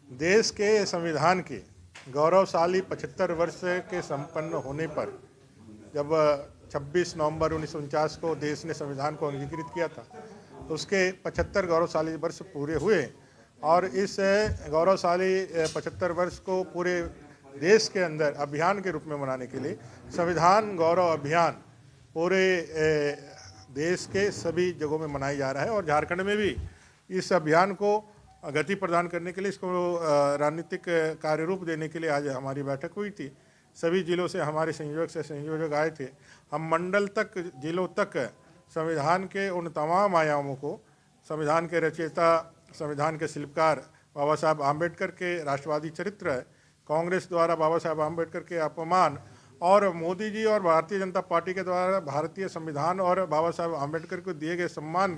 देश के संविधान के गौरवशाली 75 वर्ष के संपन्न होने पर जब 26 नवंबर 1949 को देश ने संविधान को अंगीकृत किया था, तो उसके 75 गौरवशाली वर्ष पूरे हुए और इस गौरवशाली 75 वर्ष को पूरे देश के अंदर अभियान के रूप में मनाने के लिए संविधान गौरव अभियान पूरे देश के सभी जगहों में मनाया जा रहा है। और झारखंड में भी इस अभियान को गति प्रदान करने के लिए, इसको राजनीतिक कार्य रूप देने के लिए आज हमारी बैठक हुई थी। सभी जिलों से हमारे संयोजक आए थे। हम मंडल तक, जिलों तक संविधान के उन तमाम आयामों को, संविधान के रचयिता, संविधान के शिल्पकार बाबा साहब आम्बेडकर के राष्ट्रवादी चरित्र, कांग्रेस द्वारा बाबा साहब आम्बेडकर के अपमान और मोदी जी और भारतीय जनता पार्टी के द्वारा भारतीय संविधान और बाबा साहब आम्बेडकर को दिए गए सम्मान,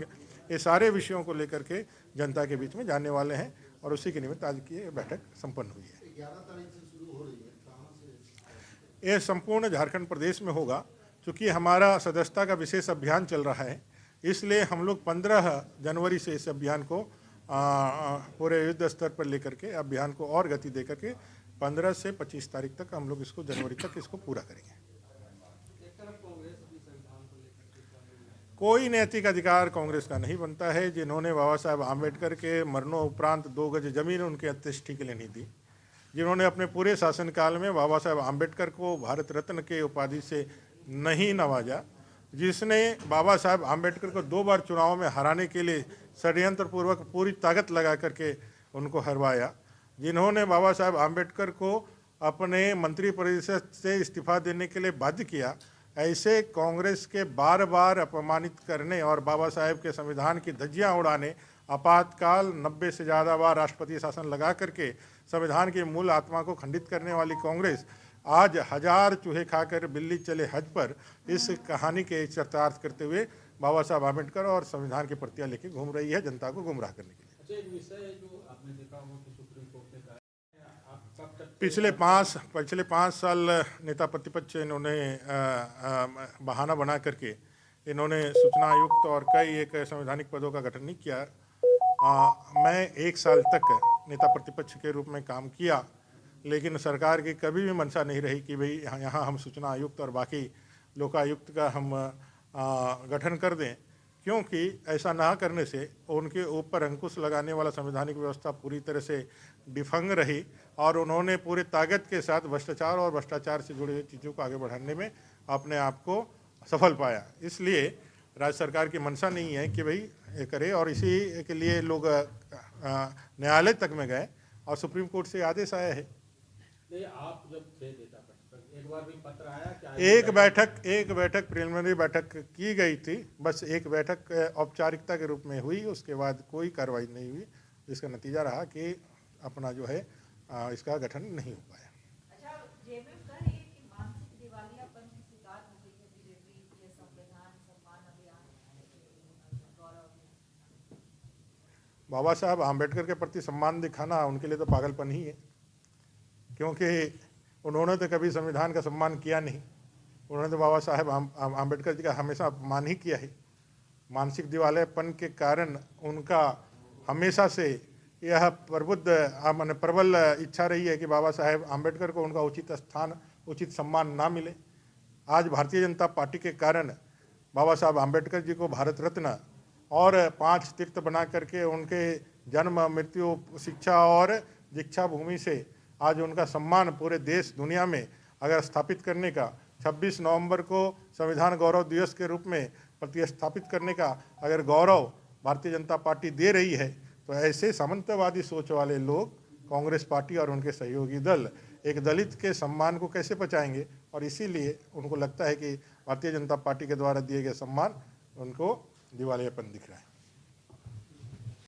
ये सारे विषयों को लेकर के जनता के बीच में जानने वाले हैं और उसी के निमित्त आज की बैठक संपन्न हुई है। 11 तारीख से शुरू हो रही है, कहाँ से? ये संपूर्ण झारखंड प्रदेश में होगा। चूँकि हमारा सदस्यता का विशेष अभियान चल रहा है, इसलिए हम लोग 15 जनवरी से इस अभियान को पूरे युद्ध स्तर पर लेकर के अभियान को और गति दे करके 15 से 25 तारीख तक हम लोग इसको, जनवरी तक इसको पूरा करेंगे। कोई नैतिक अधिकार कांग्रेस का नहीं बनता है। जिन्होंने बाबा साहब आम्बेडकर के मरणोपरांत 2 गज जमीन उनके अंत्येष्टि के लिए नहीं दी, जिन्होंने अपने पूरे शासनकाल में बाबा साहब आम्बेडकर को भारत रत्न के उपाधि से नहीं नवाजा, जिसने बाबा साहब आम्बेडकर को 2 बार चुनाव में हराने के लिए षड्यंत्र पूर्वक पूरी ताकत लगा करके उनको हरवाया, जिन्होंने बाबा साहब आम्बेडकर को अपने मंत्री परिषद से इस्तीफा देने के लिए बाध्य किया, ऐसे कांग्रेस के बार बार अपमानित करने और बाबा साहेब के संविधान की धज्जियां उड़ाने, आपातकाल 90 से ज़्यादा बार राष्ट्रपति शासन लगा करके संविधान की मूल आत्मा को खंडित करने वाली कांग्रेस आज 1000 चूहे खाकर बिल्ली चले हज पर इस कहानी के चरितार्थ करते हुए बाबा साहब आम्बेडकर और संविधान की प्रतियां लेके घूम रही है जनता को गुमराह करने के लिए। एक विषय है जो आपने देखा होगा कि सुप्रीम कोर्ट ने कहा, आप कब तक पिछले 5 साल नेता प्रतिपक्ष इन्होंने बहाना बना करके इन्होंने सूचना आयुक्त और कई एक संवैधानिक पदों का गठन नहीं किया। मैं 1 साल तक नेता प्रतिपक्ष के रूप में काम किया, लेकिन सरकार की कभी भी मंशा नहीं रही कि भाई यहाँ हम सूचना आयुक्त और बाकी लोकायुक्त का हम गठन कर दें, क्योंकि ऐसा ना करने से उनके ऊपर अंकुश लगाने वाला संवैधानिक व्यवस्था पूरी तरह से डिफंग रही और उन्होंने पूरे ताकत के साथ भ्रष्टाचार और भ्रष्टाचार से जुड़ी हुई चीज़ों को आगे बढ़ाने में अपने आप को सफल पाया। इसलिए राज्य सरकार की मंशा नहीं है कि भाई ये करे, और इसी के लिए लोग न्यायालय तक में गए और सुप्रीम कोर्ट से आदेश आया है। नहीं, आप जब थे नेता प्रतिपक्ष, एक बार भी पत्र आया क्या? एक बैठक प्रिलिमिनरी बैठक की गई थी, बस एक बैठक औपचारिकता के रूप में हुई, उसके बाद कोई कार्रवाई नहीं हुई, जिसका नतीजा रहा कि अपना जो है इसका गठन नहीं हो पाया। अच्छा, जेएमएम कह रही है कि मानसिक दिवालियापन की शिकार हो गई है बीजेपी के संविधान सम्मान अभियान गौरव। बाबा साहब आम्बेडकर के प्रति सम्मान दिखाना उनके लिए तो पागलपन ही है, क्योंकि उन्होंने तो कभी संविधान का सम्मान किया नहीं। उन्होंने तो बाबा साहब आम्बेडकर जी का हमेशा अपमान ही किया है। मानसिक दिवालियापन के कारण उनका हमेशा से यह प्रबल इच्छा रही है कि बाबा साहेब आम्बेडकर को उनका उचित स्थान, उचित सम्मान ना मिले। आज भारतीय जनता पार्टी के कारण बाबा साहब आम्बेडकर जी को भारत रत्न और 5 तीर्थ बना करके उनके जन्म, मृत्यु, शिक्षा और दीक्षा भूमि से आज उनका सम्मान पूरे देश दुनिया में अगर स्थापित करने का, 26 नवंबर को संविधान गौरव दिवस के रूप में प्रतिस्थापित करने का अगर गौरव भारतीय जनता पार्टी दे रही है, तो ऐसे सामंतवादी सोच वाले लोग, कांग्रेस पार्टी और उनके सहयोगी दल एक दलित के सम्मान को कैसे बचाएंगे? और इसीलिए उनको लगता है कि भारतीय जनता पार्टी के द्वारा दिए गए सम्मान उनको दिवालियापन दिख रहा है।